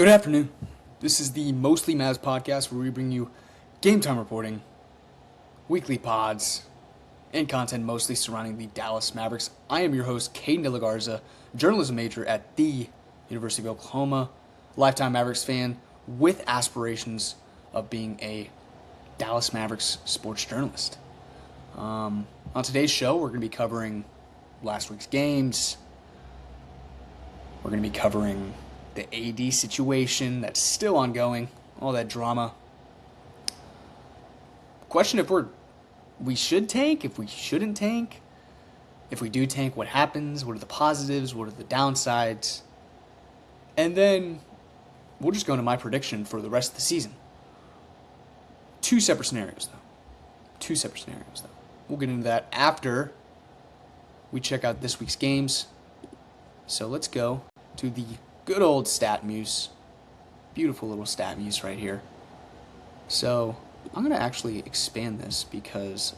Good afternoon. This is the Mostly Mavs podcast where we bring you game time reporting, weekly pods, and content mostly surrounding the Dallas Mavericks. I am your host, Caden De La Garza, journalism major at the University of Oklahoma, lifetime Mavericks fan with aspirations of being a Dallas Mavericks sports journalist. On today's show, we're going to be covering last week's games. We're going to be covering the AD situation that's still ongoing, all that drama. Question if we should tank, if we shouldn't tank. If we do tank, what happens? What are the positives? What are the downsides? And then we'll just go into my prediction for the rest of the season. Two separate scenarios, though. We'll get into that after we check out this week's games. So let's go to the good old stat muse. Beautiful little stat muse right here. So I'm going to actually expand this because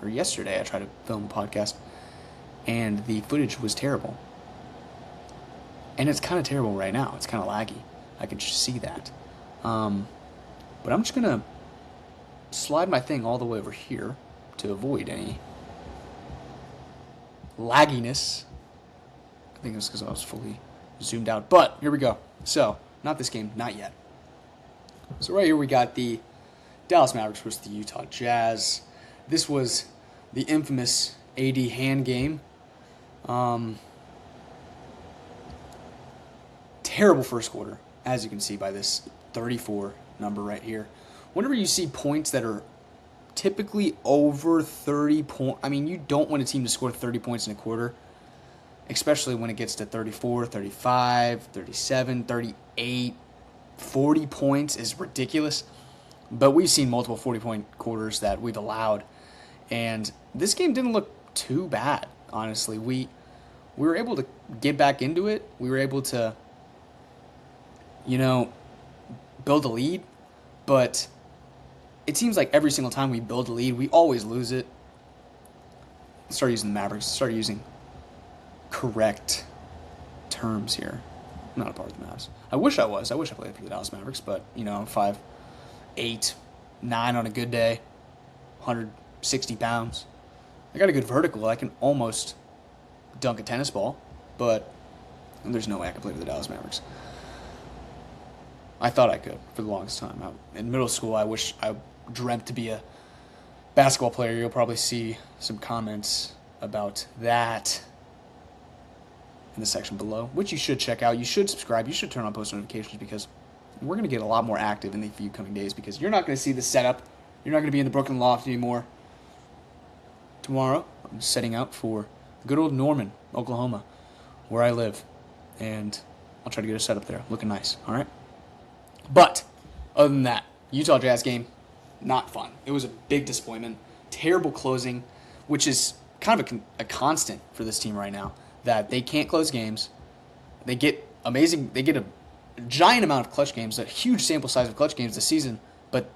yesterday I tried to film a podcast and the footage was terrible. And it's kind of terrible right now. It's kind of laggy. I can just see that. But I'm just going to slide my thing all the way over here to avoid any lagginess. I think it's because I was fully zoomed out. But here we go. So, not this game, not yet. So right here we got the Dallas Mavericks versus the Utah Jazz. This was the infamous AD hand game. Terrible first quarter, as you can see by this 34 number right here. Whenever you see points that are typically over 30 points, you don't want a team to score 30 points in a quarter, especially when it gets to 34, 35, 37, 38, 40 points is ridiculous. But we've seen multiple 40-point quarters that we've allowed. And this game didn't look too bad, honestly. We were able to get back into it. We were able to, build a lead. But it seems like every single time we build a lead, we always lose it. Start using the Mavericks. Start using correct terms here. I'm not a part of the Mavs. I wish I was. I wish I played for the Dallas Mavericks, but, I'm 5'8", 9 on a good day, 160 pounds. I got a good vertical. I can almost dunk a tennis ball, but there's no way I could play for the Dallas Mavericks. I thought I could for the longest time. In middle school, I dreamt to be a basketball player. You'll probably see some comments about that in the section below, which you should check out. You should subscribe. You should turn on post notifications because we're going to get a lot more active in the few coming days because you're not going to see the setup. You're not going to be in the Brooklyn loft anymore. Tomorrow, I'm setting out for good old Norman, Oklahoma, where I live, and I'll try to get a setup there. Looking nice, all right? But other than that, Utah Jazz game, not fun. It was a big disappointment. Terrible closing, which is kind of a constant for this team right now, that they can't close games. They get a giant amount of clutch games, a huge sample size of clutch games this season, but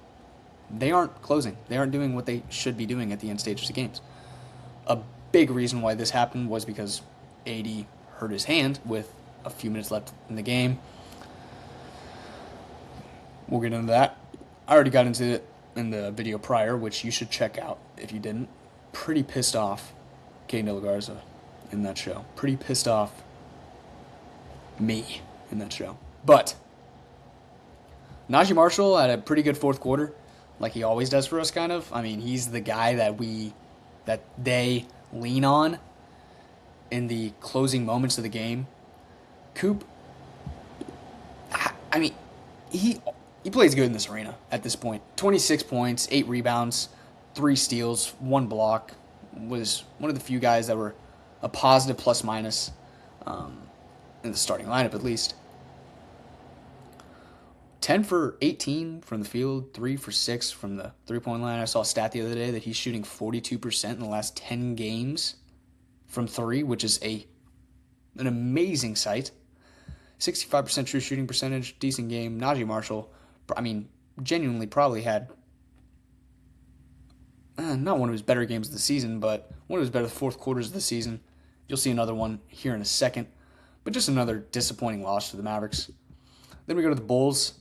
they aren't closing. They aren't doing what they should be doing at the end stages of games. A big reason why this happened was because AD hurt his hand with a few minutes left in the game. We'll get into that. I already got into it in the video prior, which you should check out if you didn't. Pretty pissed off Caden De La Garza in that show. Pretty pissed off me in that show. But Najee Marshall had a pretty good fourth quarter, like he always does for us, kind of. He's the guy that they lean on in the closing moments of the game. Coop, he plays good in this arena at this point. 26 points, 8 rebounds, 3 steals, 1 block. Was one of the few guys that were a positive plus-minus in the starting lineup, at least. 10 for 18 from the field, 3 for 6 from the three-point line. I saw a stat the other day that he's shooting 42% in the last 10 games from 3, which is an amazing sight. 65% true shooting percentage, decent game. Najee Marshall, genuinely probably had not one of his better games of the season, but one of his better fourth quarters of the season. You'll see another one here in a second, but just another disappointing loss for the Mavericks. Then we go to the Bulls.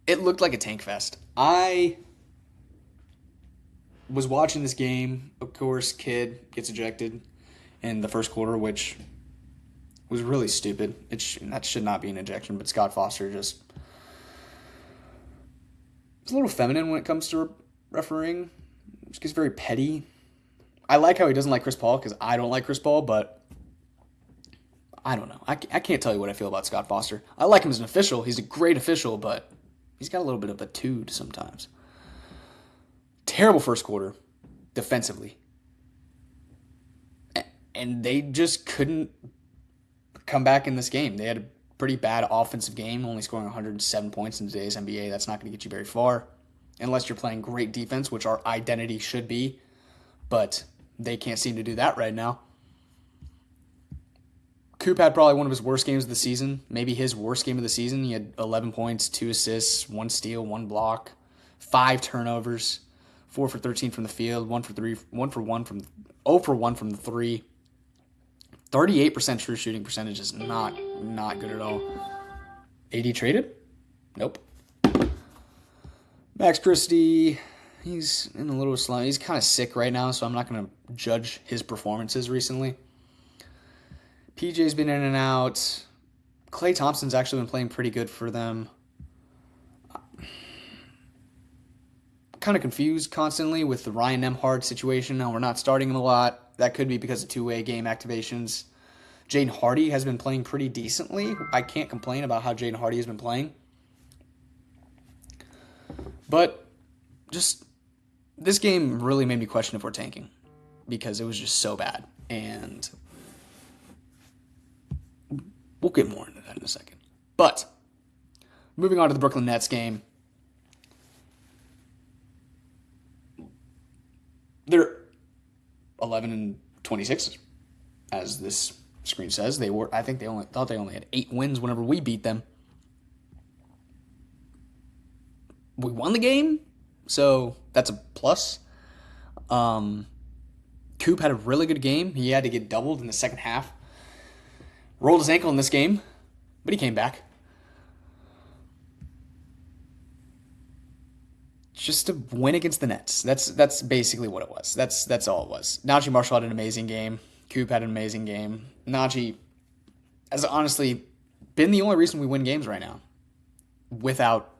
It looked like a tank fest. I was watching this game. Of course, Kidd gets ejected in the first quarter, which was really stupid. That should not be an ejection, but Scott Foster just is a little feminine when it comes to refereeing. Just gets very petty. I like how he doesn't like Chris Paul because I don't like Chris Paul, but I don't know. I can't tell you what I feel about Scott Foster. I like him as an official. He's a great official, but he's got a little bit of a tood sometimes. Terrible first quarter defensively. And they just couldn't come back in this game. They had a pretty bad offensive game, only scoring 107 points in today's NBA. That's not going to get you very far unless you're playing great defense, which our identity should be. But they can't seem to do that right now. Coop had probably one of his worst games of the season, maybe his worst game of the season. He had 11 points, 2 assists, 1 steal, 1 block, 5 turnovers, 4 for 13 from the field, 1 for 1 from 0 for 1 from the 3. 38% true shooting percentage is not good at all. AD traded? Nope. Max Christie, he's in a little slump. He's kind of sick right now, so I'm not going to judge his performances recently. PJ's been in and out. Klay Thompson's actually been playing pretty good for them. Kind of confused constantly with the Ryan Nembhard situation. Now we're not starting him a lot. That could be because of two-way game activations. Jaden Hardy has been playing pretty decently. I can't complain about how Jaden Hardy has been playing. But just this game really made me question if we're tanking because it was just so bad. And we'll get more into that in a second. But moving on to the Brooklyn Nets game. They're 11-26, as this screen says. They were. I think they only had 8 wins whenever we beat them. We won the game, so that's a plus. Coop had a really good game. He had to get doubled in the second half. Rolled his ankle in this game, but he came back. Just to win against the Nets. That's basically what it was. That's all it was. Najee Marshall had an amazing game. Coop had an amazing game. Najee has honestly been the only reason we win games right now. Without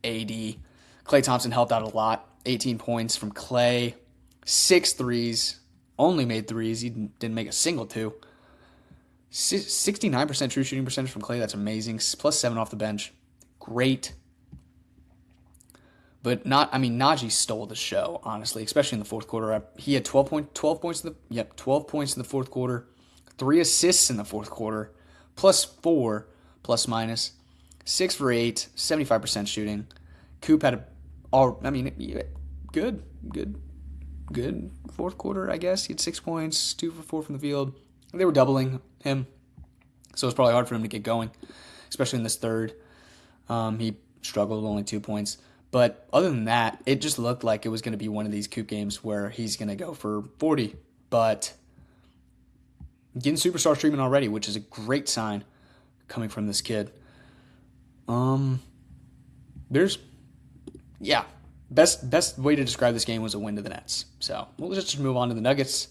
AD. Klay Thompson helped out a lot. 18 points from Klay. 6 threes. Only made threes. He didn't make a single two. 69% true shooting percentage from Klay. That's amazing. Plus 7 off the bench. Great. But Najee stole the show, honestly, especially in the fourth quarter. He had 12 points in the fourth quarter, 3 assists in the fourth quarter, plus 4, plus minus, 6 for 8, 75% shooting. Coop had good fourth quarter, I guess. He had 6 points, 2 for 4 from the field. They were doubling him, so it's probably hard for him to get going, especially in this third. He struggled with only 2 points. But other than that, it just looked like it was going to be one of these Coop games where he's going to go for 40. But getting superstar treatment already, which is a great sign coming from this kid. Best way to describe this game was a win to the Nets. So we'll just move on to the Nuggets.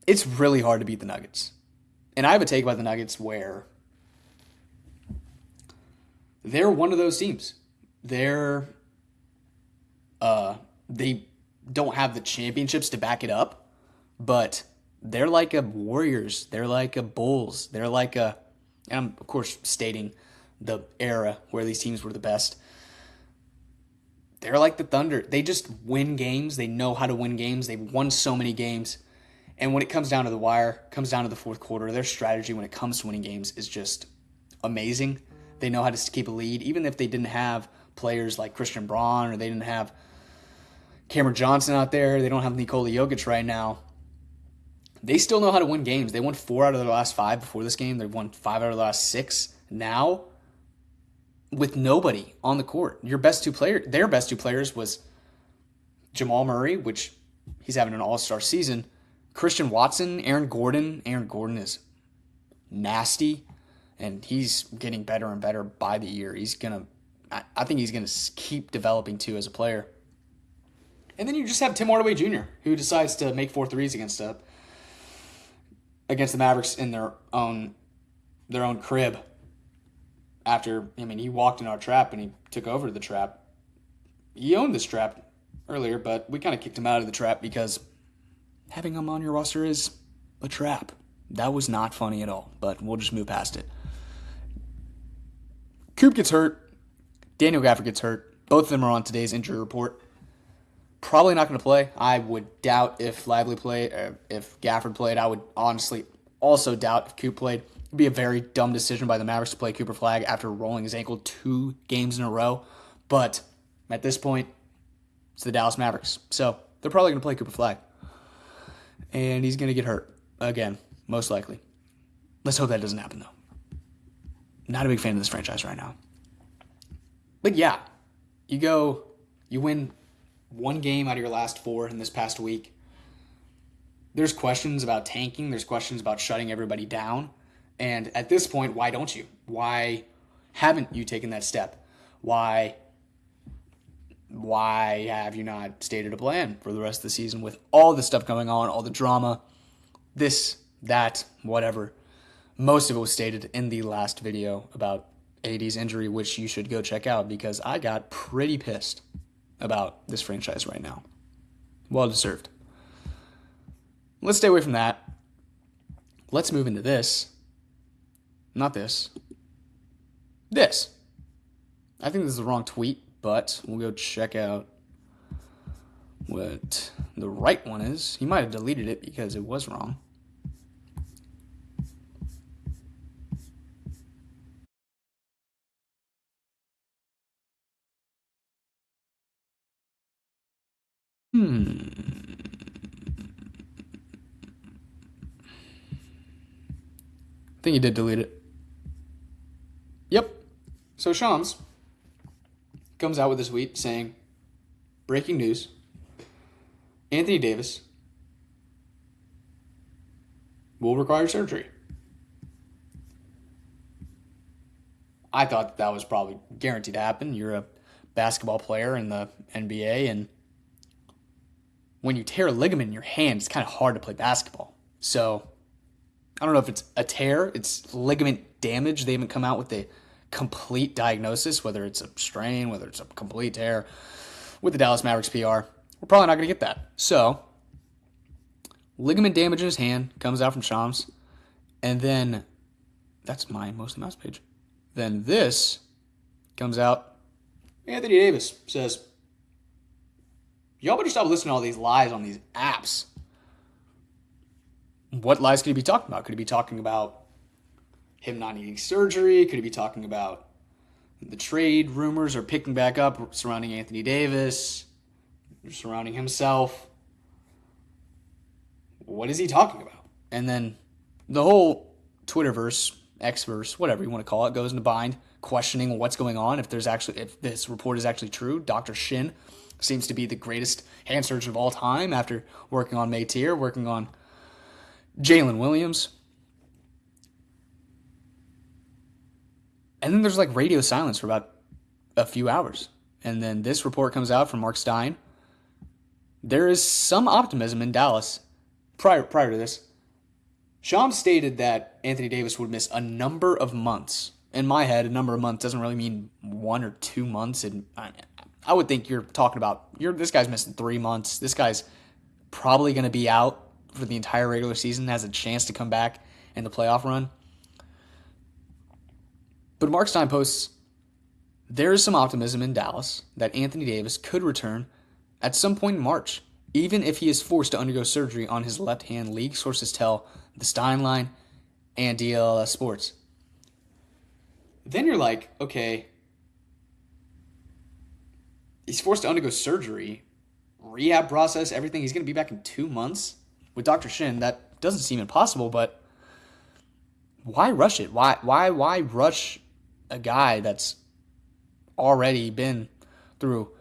It's really hard to beat the Nuggets. And I have a take about the Nuggets where they're one of those teams. They don't have the championships to back it up, but they're like a Warriors. They're like a Bulls. They're like and I'm, of course, stating the era where these teams were the best. They're like the Thunder. They just win games. They know how to win games. They've won so many games. And when it comes down to the wire, comes down to the fourth quarter, their strategy when it comes to winning games is just amazing. They know how to keep a lead, even if they didn't have players like Christian Braun or they didn't have Cameron Johnson out there. They don't have Nikola Jokic right now. They still know how to win games. They won 4 out of their last 5 before this game. They've won 5 out of the last 6 now with nobody on the court. Their best 2 players was Jamal Murray, which he's having an all-star season. Christian Watson, Aaron Gordon. Aaron Gordon is nasty, and he's getting better and better by the year. I think he's gonna keep developing too as a player. And then you just have Tim Hardaway Jr., who decides to make 4 threes against the Mavericks in their own crib. After, he walked in our trap and he took over the trap. He owned this trap earlier, but we kind of kicked him out of the trap because having him on your roster is a trap. That was not funny at all, but we'll just move past it. Coop gets hurt. Daniel Gafford gets hurt. Both of them are on today's injury report. Probably not going to play. I would doubt if Lively played, or if Gafford played. I would honestly also doubt if Coop played. It'd be a very dumb decision by the Mavericks to play Cooper Flagg after rolling his ankle 2 games in a row. But at this point, it's the Dallas Mavericks. So they're probably going to play Cooper Flagg. And he's going to get hurt again, most likely. Let's hope that doesn't happen, though. Not a big fan of this franchise right now. But yeah, you win 1 game out of your last 4 in this past week. There's questions about tanking. There's questions about shutting everybody down. And at this point, why don't you? Why haven't you taken that step? Why have you not stated a plan for the rest of the season with all the stuff going on, all the drama, this, that, whatever? Most of it was stated in the last video about AD's injury, which you should go check out because I got pretty pissed about this franchise right now. Well deserved. Let's stay away from that. Let's move into this. Not this. This. I think this is the wrong tweet, but we'll go check out what the right one is. He might have deleted it because it was wrong. I think he did delete it. Yep. So Shams comes out with this tweet saying, breaking news, Anthony Davis will require surgery. I thought that was probably guaranteed to happen. You're a basketball player in the NBA, and when you tear a ligament in your hand, it's kind of hard to play basketball. So I don't know if it's a tear, it's ligament damage. They haven't come out with a complete diagnosis, whether it's a strain, whether it's a complete tear. With the Dallas Mavericks PR, we're probably not going to get that. So, ligament damage in his hand comes out from Shams. And then, that's my Mostly Mouse page. Then this comes out. Anthony Davis says, y'all better stop listening to all these lies on these apps. What lies could he be talking about? Could he be talking about him not needing surgery? Could he be talking about the trade rumors are picking back up surrounding Anthony Davis, surrounding himself? What is he talking about? And then the whole Twitterverse, Xverse, whatever you want to call it, goes into bind, questioning what's going on. If this report is actually true, Dr. Shin seems to be the greatest hand surgeon of all time after working on Mateer, working on Jalen Williams. And then there's like radio silence for about a few hours. And then this report comes out from Mark Stein. There is some optimism in Dallas. Prior to this, Shams stated that Anthony Davis would miss a number of months. In my head, a number of months doesn't really mean 1 or 2 months. And I would think you're talking about, this guy's missing 3 months. This guy's probably going to be out for the entire regular season, has a chance to come back in the playoff run. But Mark Stein posts, there is some optimism in Dallas that Anthony Davis could return at some point in March, even if he is forced to undergo surgery on his left hand, league sources tell the Stein Line and DLS Sports. Then you're like, okay, he's forced to undergo surgery, rehab process, everything. He's going to be back in 2 months with Dr. Shin. That doesn't seem impossible, but why rush it? Why rush a guy that's already been through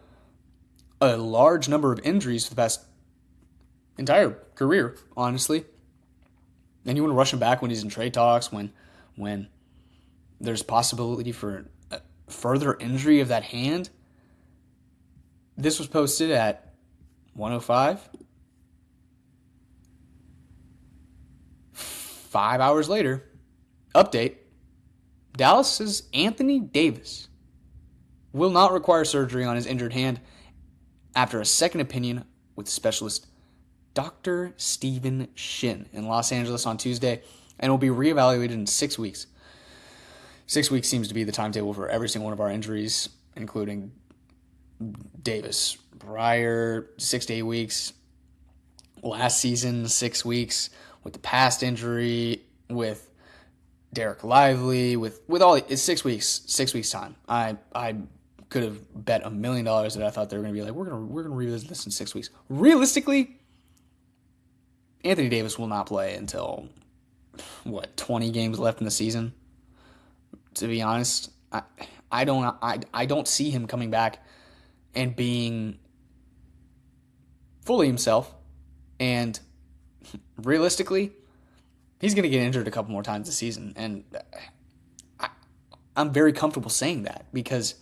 a large number of injuries for the past entire career, honestly? And you want to rush him back when he's in trade talks, when there's possibility for further injury of that hand. This was posted at 1:05. 5 hours later, update, Dallas's Anthony Davis will not require surgery on his injured hand after a second opinion with specialist Dr. Stephen Shin in Los Angeles on Tuesday, and will be reevaluated in 6 weeks. 6 weeks seems to be the timetable for every single one of our injuries, including Davis. Prior 6 to 8 weeks. Last season, 6 weeks. With the past injury, with Derek Lively, with all, it's 6 weeks. 6 weeks time. I could have bet $1 million that I thought they were going to be like, we're gonna revisit this in 6 weeks. Realistically, Anthony Davis will not play until 20 games left in the season. To be honest, I don't see him coming back and being fully himself. And realistically, he's going to get injured a couple more times this season. And I'm very comfortable saying that because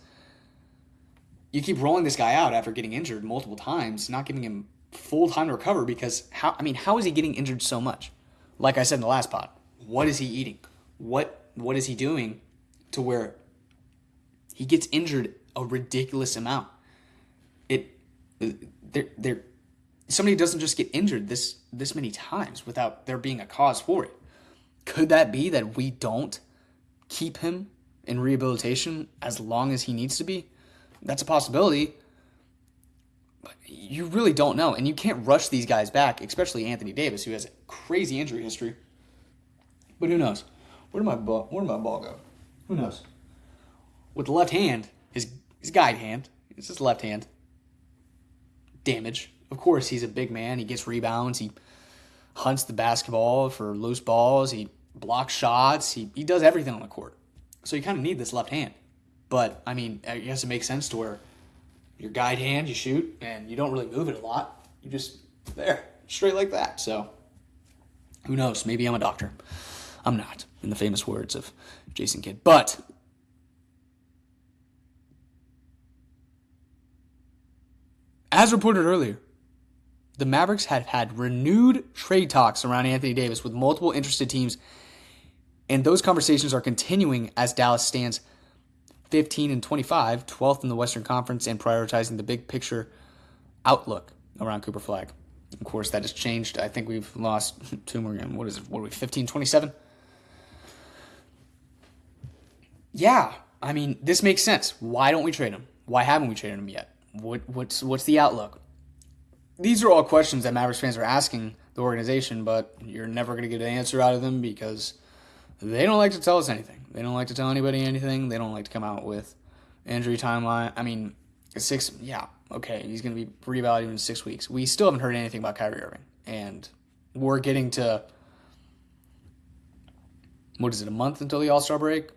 you keep rolling this guy out after getting injured multiple times, not giving him full time to recover because how is he getting injured so much? Like I said in the last pod, what is he eating? What is he doing to where he gets injured a ridiculous amount? Somebody doesn't just get injured this many times without there being a cause for it. Could that be that we don't keep him in rehabilitation as long as he needs to be? That's a possibility. But you really don't know. And you can't rush these guys back, especially Anthony Davis, who has a crazy injury history. But who knows? Where did my ball go? Who knows? With the left hand, his guide hand, it's his left hand. Damage. Of course, he's a big man. He gets rebounds. He hunts the basketball for loose balls. He blocks shots. He does everything on the court. So you kind of need this left hand. But, I guess it makes sense to where your guide hand, you shoot, and you don't really move it a lot. You just, there, straight like that. So, who knows? Maybe I'm a doctor. I'm not, in the famous words of Jason Kidd. But as reported earlier, the Mavericks have had renewed trade talks around Anthony Davis with multiple interested teams, and those conversations are continuing as Dallas stands 15-25, 12th in the Western Conference, and prioritizing the big picture outlook around Cooper Flag. Of course, that has changed. I think we've lost 2 more games. What is it? What are we, 15-27? Yeah, this makes sense. Why don't we trade him? Why haven't we traded him yet? What's the outlook? These are all questions that Mavericks fans are asking the organization, but you're never going to get an answer out of them because they don't like to tell us anything. They don't like to tell anybody anything. They don't like to come out with injury timeline. Okay, he's going to be reevaluated in 6 weeks. We still haven't heard anything about Kyrie Irving, and we're getting to, a month until the All-Star break?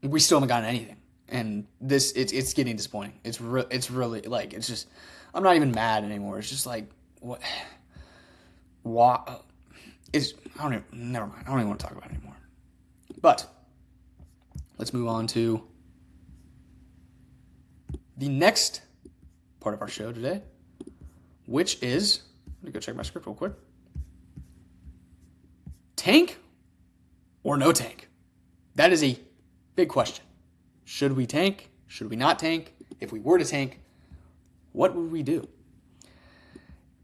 We still haven't gotten anything. And it's getting disappointing. It's really it's just, I'm not even mad anymore. It's just like, what? Never mind. I don't even want to talk about it anymore. But let's move on to the next part of our show today, which is, let me go check my script real quick. Tank or no tank? That is a big question. Should we tank? Should we not tank? If we were to tank, what would we do?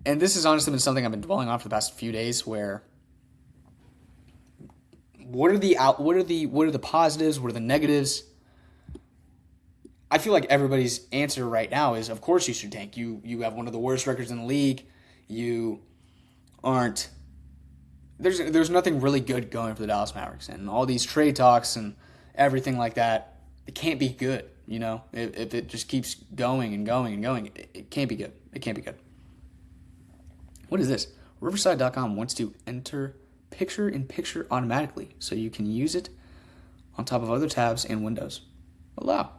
And this has honestly been something I've been dwelling on for the past few days. Where what are the positives? What are the negatives? I feel like everybody's answer right now is, of course you should tank. You have one of the worst records in the league. You aren't. There's nothing really good going for the Dallas Mavericks, and all these trade talks and everything like that. It can't be good, If it just keeps going and going and going, it can't be good. It can't be good. What is this? Riverside.com wants to enter picture-in-picture automatically, so you can use it on top of other tabs and windows. I'll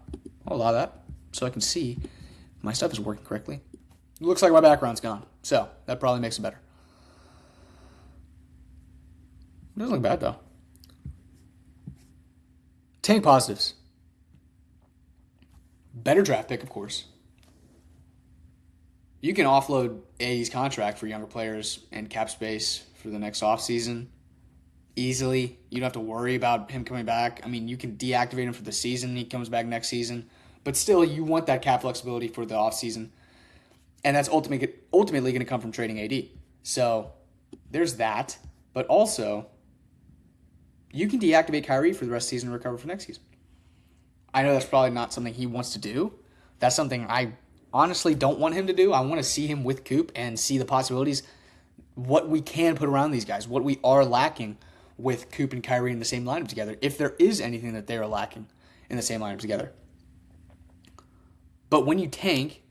allow that, so I can see if my stuff is working correctly. It looks like my background's gone, so that probably makes it better. It doesn't look bad, though. Tank positives. Better draft pick, of course. You can offload AD's contract for younger players and cap space for the next offseason easily. You don't have to worry about him coming back. I mean, you can deactivate him for the season. He comes back next season. But still, you want that cap flexibility for the offseason. And that's ultimately going to come from trading AD. So there's that. But also, you can deactivate Kyrie for the rest of the season and recover for next season. I know that's probably not something he wants to do. That's something I honestly don't want him to do. I want to see him with Coop and see the possibilities, what we can put around these guys, what we are lacking with Coop and Kyrie in the same lineup together, if there is anything that they are lacking in the same lineup together. But when you tank,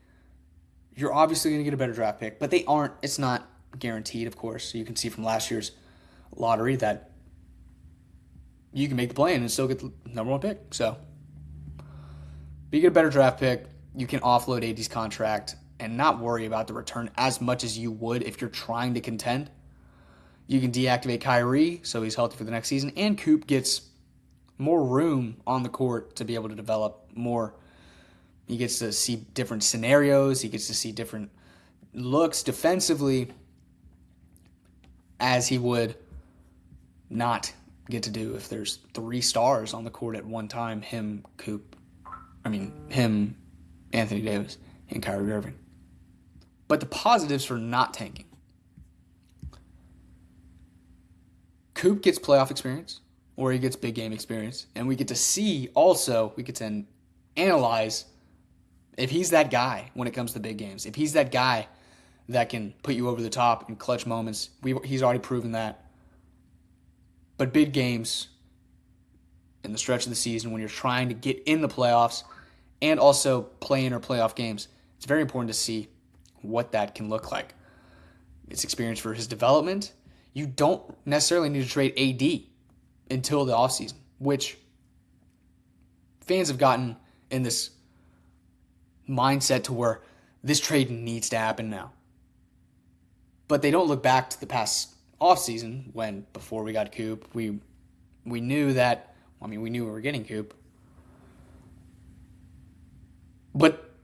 you're obviously going to get a better draft pick, but it's not guaranteed, of course. So you can see from last year's lottery that you can make the play-in and still get the number one pick. So, but you get a better draft pick. You can offload AD's contract and not worry about the return as much as you would if you're trying to contend. You can deactivate Kyrie so he's healthy for the next season, and Coop gets more room on the court to be able to develop more. He gets to see different scenarios. He gets to see different looks defensively as he would not get to do if there's three stars on the court at one time. Him, Anthony Davis, and Kyrie Irving. But the positives for not tanking. Coop gets playoff experience, or he gets big game experience, and we get to see also, we get to analyze if he's that guy when it comes to big games. If he's that guy that can put you over the top in clutch moments, he's already proven that. But big games in the stretch of the season when you're trying to get in the playoffs and also play in or playoff games, it's very important to see what that can look like. It's experience for his development. You don't necessarily need to trade AD until the offseason, which fans have gotten in this mindset to where this trade needs to happen now. But they don't look back to the past offseason when, before we got Coop, we knew that, we knew we were getting Coop. But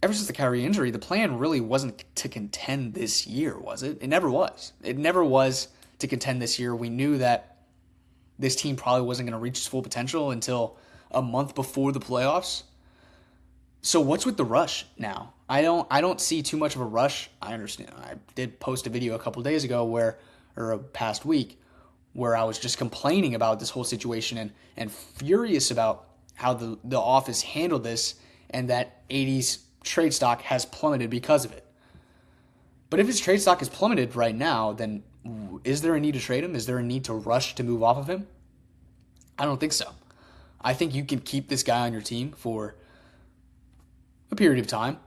ever since the Kyrie injury, the plan really wasn't to contend this year, was it? It never was. It never was to contend this year. We knew that this team probably wasn't going to reach its full potential until a month before the playoffs. So what's with the rush now? I don't see too much of a rush. I understand. I did post a video a couple days ago or a past week where I was just complaining about this whole situation and furious about how the office handled this and that AD's trade stock has plummeted because of it. But if his trade stock is plummeted right now, then is there a need to trade him? Is there a need to rush to move off of him? I don't think so. I think you can keep this guy on your team for a period of time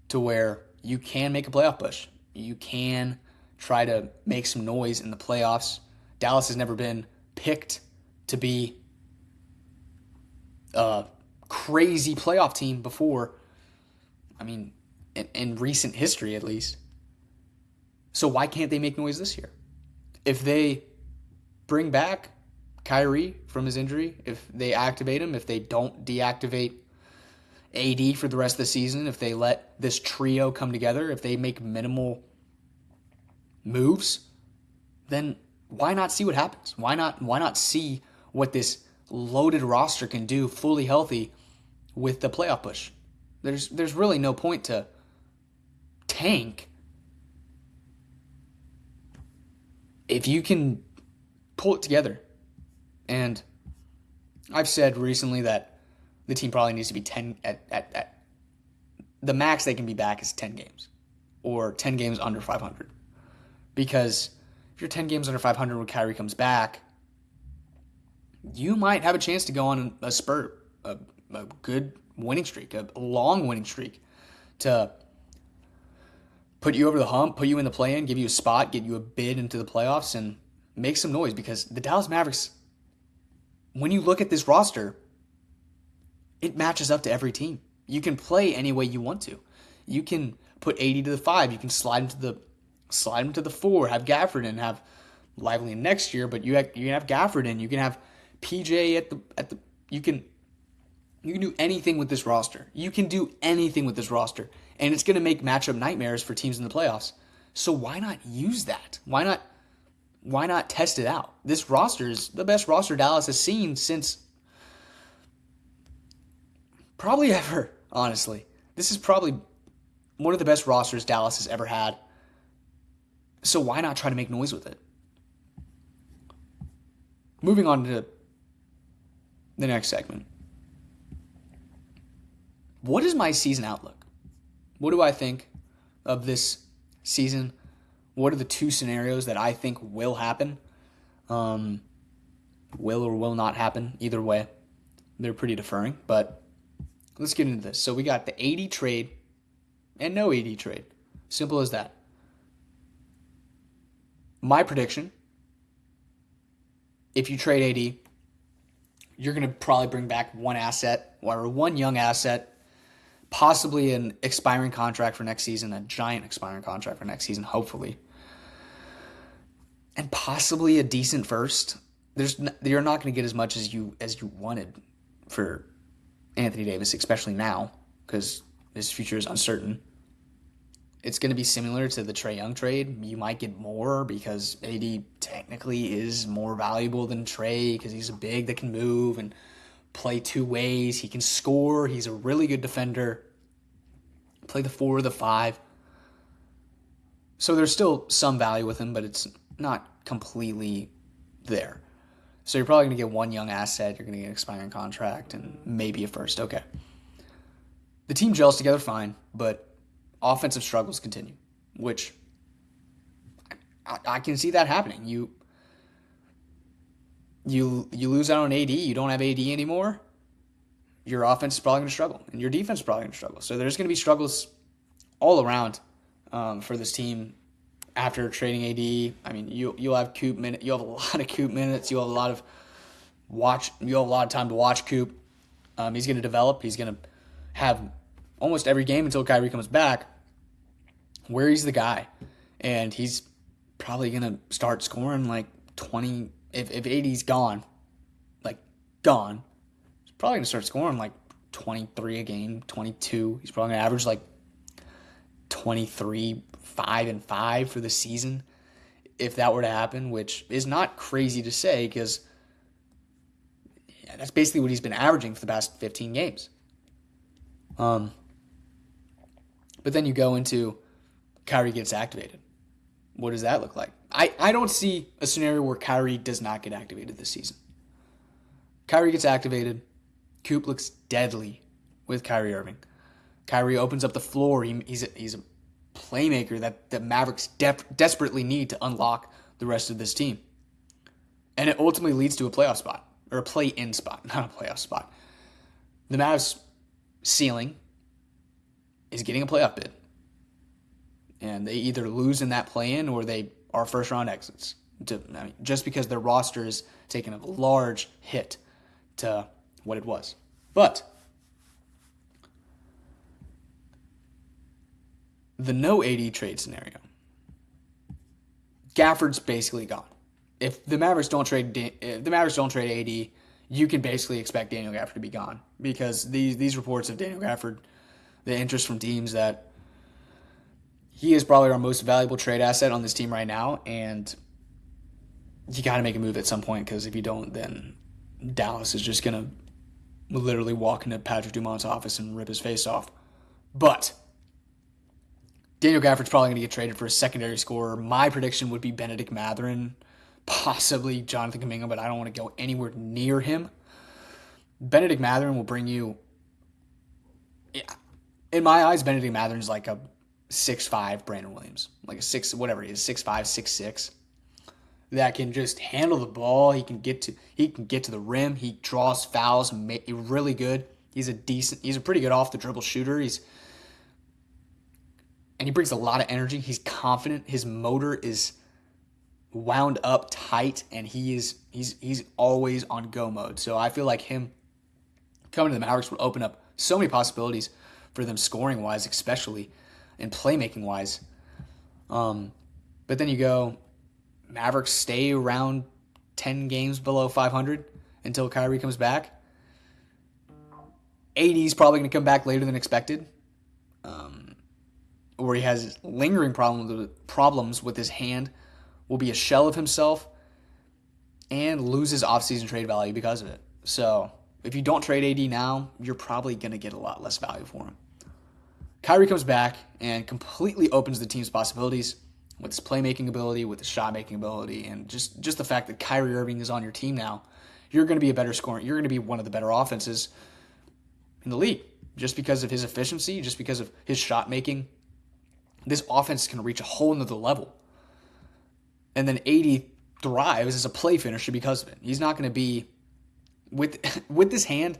to where you can make a playoff push. You can try to make some noise in the playoffs. Dallas has never been picked to be a crazy playoff team before. In recent history at least. So why can't they make noise this year? If they bring back Kyrie from his injury, if they activate him, if they don't deactivate AD for the rest of the season, if they let this trio come together, if they make minimal moves, then why not see what happens? Why not see what this loaded roster can do fully healthy with the playoff push? There's really no point to tank if you can pull it together. And I've said recently that the team probably needs to be 10 at the max they can be back is 10 games or 10 games under 500. Because if you're 10 games under 500 when Kyrie comes back, you might have a chance to go on a spurt, a good winning streak, a long winning streak to put you over the hump, put you in the play-in, give you a spot, get you a bid into the playoffs, and make some noise. Because the Dallas Mavericks, when you look at this roster, it matches up to every team. You can play any way you want to. You can put AD to the 5. You can slide him to the 4, have Gafford in, have lively next year, but you can have Gafford in, you can have PJ at the you can do anything with this roster. You can do anything with this roster, and it's going to make matchup nightmares for teams in the playoffs. So why not use that? Why not test it out? This roster is the best roster Dallas has seen since probably ever, honestly. This is probably one of the best rosters Dallas has ever had. So why not try to make noise with it? Moving on to the next segment. What is my season outlook? What do I think of this season? What are the two scenarios that I think will happen? Will or will not happen. Either way, they're pretty differing. But let's get into this. So we got the AD trade and no AD trade. Simple as that. My prediction, if you trade AD, you're going to probably bring back one asset or one young asset, possibly an expiring contract for next season, a giant expiring contract for next season, hopefully. And possibly a decent first. You're not going to get as much as you wanted for Anthony Davis, especially now, because his future is uncertain. It's going to be similar to the Trae Young trade. You might get more because AD technically is more valuable than Trae because he's a big that can move and play two ways. He can score. He's a really good defender. Play the 4 or the 5. So there's still some value with him, but it's not completely there. So you're probably going to get one young asset. You're going to get an expiring contract and maybe a first. Okay. The team gels together fine, but offensive struggles continue, which I can see that happening. You lose out on AD. You don't have AD anymore. Your offense is probably going to struggle, and your defense is probably going to struggle. So there's going to be struggles all around for this team after trading AD. I mean, you'll have Coop minutes. You have a lot of Coop minutes. You have a lot of time to watch Coop. He's going to develop. He's going to have almost every game until Kyrie comes back, where he's the guy. And he's probably going to start scoring like 20. If AD's gone, he's probably going to start scoring like 23 a game, 22. He's probably going to average like 23, 5 and 5 for the season if that were to happen, which is not crazy to say because that's basically what he's been averaging for the past 15 games. But then you go into Kyrie gets activated. What does that look like? I don't see a scenario where Kyrie does not get activated this season. Kyrie gets activated. Coop looks deadly with Kyrie Irving. Kyrie opens up the floor. He's a playmaker that the Mavericks desperately need to unlock the rest of this team. And it ultimately leads to a playoff spot, or a play-in spot, not a playoff spot. The Mavs' ceiling is getting a playoff bid. And they either lose in that play-in or they are first-round exits. Just because their roster is taking a large hit to what it was. But the no AD trade scenario, Gafford's basically gone. If the Mavericks don't trade AD, you can basically expect Daniel Gafford to be gone because these reports of Daniel Gafford, the interest from teams that he is probably our most valuable trade asset on this team right now, and you got to make a move at some point because if you don't, then Dallas is just going to literally walk into Patrick Dumont's office and rip his face off. But Daniel Gafford's probably going to get traded for a secondary scorer. My prediction would be Benedict Mathurin, possibly Jonathan Kuminga, but I don't want to go anywhere near him. Benedict Mathurin will bring you, in my eyes, Benedict Mathurin is like a 6'5" Brandon Williams, like a 6, whatever he is, 6'5", 6'6", that can just handle the ball. He can get to the rim. He draws fouls. Really good. He's a pretty good off the dribble shooter. And he brings a lot of energy. He's confident. His motor is wound up tight, and he's always on go mode. So I feel like him coming to the Mavericks would open up so many possibilities for them scoring wise, especially and playmaking wise. But then you go Mavericks stay around 10 games below 500 until Kyrie comes back. AD's probably going to come back later than expected, where he has lingering problems with his hand, will be a shell of himself, and loses offseason trade value because of it. So if you don't trade AD now, you're probably going to get a lot less value for him. Kyrie comes back and completely opens the team's possibilities with his playmaking ability, with his shot-making ability, and just the fact that Kyrie Irving is on your team now, you're going to be a better scorer. You're going to be one of the better offenses in the league just because of his efficiency, just because of his shot-making. This offense can reach a whole nother level. And then AD thrives as a play finisher because of it. He's not going to be, with this hand,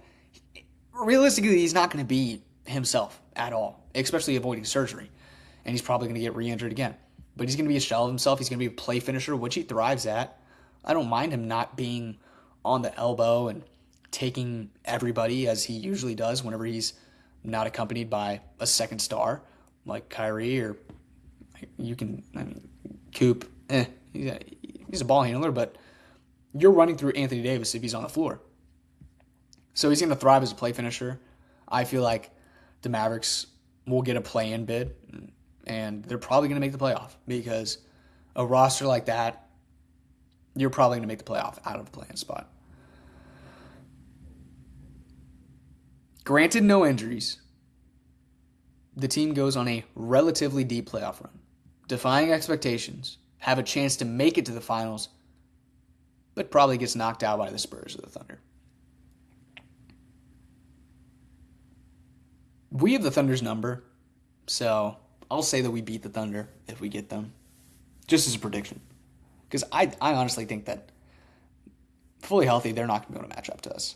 realistically, he's not going to be himself at all, especially avoiding surgery. And he's probably going to get re-injured again. But he's going to be a shell of himself. He's going to be a play finisher, which he thrives at. I don't mind him not being on the elbow and taking everybody as he usually does whenever he's not accompanied by a second star like Kyrie or Coop. He's a ball handler, but you're running through Anthony Davis if he's on the floor. So he's going to thrive as a play finisher. I feel like the Mavericks will get a play-in bid, and they're probably going to make the playoff because a roster like that, you're probably going to make the playoff out of the play-in spot. Granted, no injuries, the team goes on a relatively deep playoff run, defying expectations, have a chance to make it to the finals, but probably gets knocked out by the Spurs or the Thunder. We have the Thunder's number, so I'll say that we beat the Thunder if we get them, just as a prediction. Because I honestly think that fully healthy, they're not going to be able to match up to us.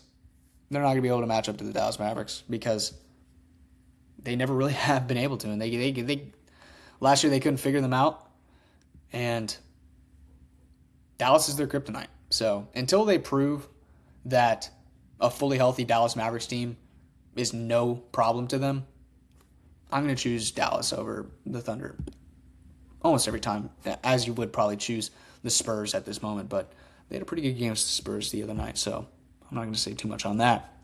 They're not going to be able to match up to the Dallas Mavericks because they never really have been able to. And they last year they couldn't figure them out, and Dallas is their kryptonite. So until they prove that a fully healthy Dallas Mavericks team is no problem to them, I'm going to choose Dallas over the Thunder almost every time, as you would probably choose the Spurs at this moment. But they had a pretty good game against the Spurs the other night, so I'm not going to say too much on that.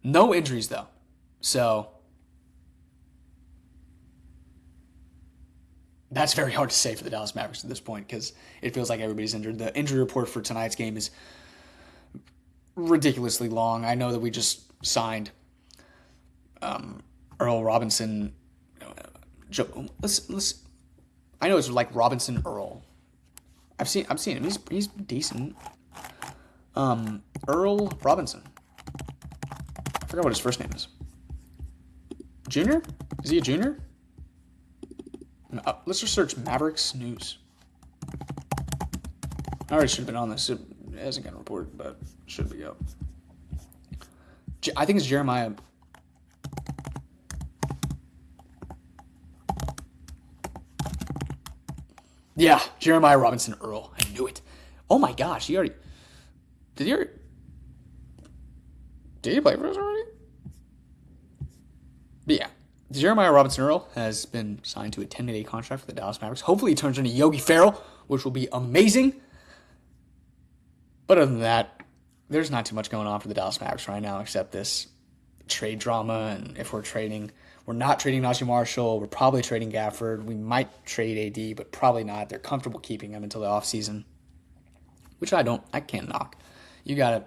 No injuries, though. So that's very hard to say for the Dallas Mavericks at this point because it feels like everybody's injured. The injury report for tonight's game is ridiculously long. I know that we just signed Earl Robinson. I know it's like Robinson Earl. I've seen him. He's decent. Earl Robinson. I forgot what his first name is. Junior? Is he a junior? Let's just search Mavericks news. I already should have been on this. It hasn't gotten reported, but should be up. I think it's Jeremiah. Yeah, Jeremiah Robinson Earl. I knew it. Oh my gosh, did he play for us already? But yeah, Jeremiah Robinson Earl has been signed to a 10-day contract for the Dallas Mavericks. Hopefully he turns into Yogi Ferrell, which will be amazing. But other than that, there's not too much going on for the Dallas Mavericks right now except this trade drama. And if we're not trading Najee Marshall. We're probably trading Gafford. We might trade AD, but probably not. They're comfortable keeping him until the offseason, which I can't knock. You got to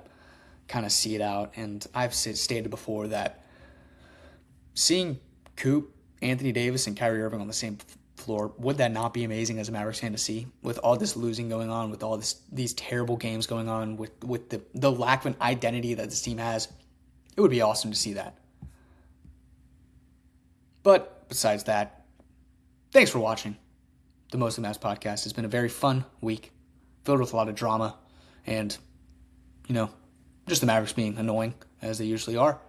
kind of see it out. And I've stated before that seeing Coop, Anthony Davis, and Kyrie Irving on the same floor, would that not be amazing as a Mavericks fan to see? With all this losing going on, with all these terrible games going on, with the lack of an identity that this team has, it would be awesome to see that. But besides that, thanks for watching the Mostly Mavs podcast. It's been a very fun week, filled with a lot of drama, and, just the Mavericks being annoying, as they usually are.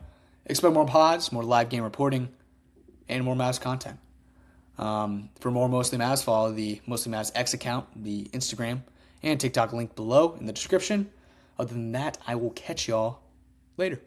Expect more pods, more live game reporting, and more Mavs content. For more Mostly Mavs, follow the Mostly Mavs X account, the Instagram, and TikTok link below in the description. Other than that, I will catch y'all later.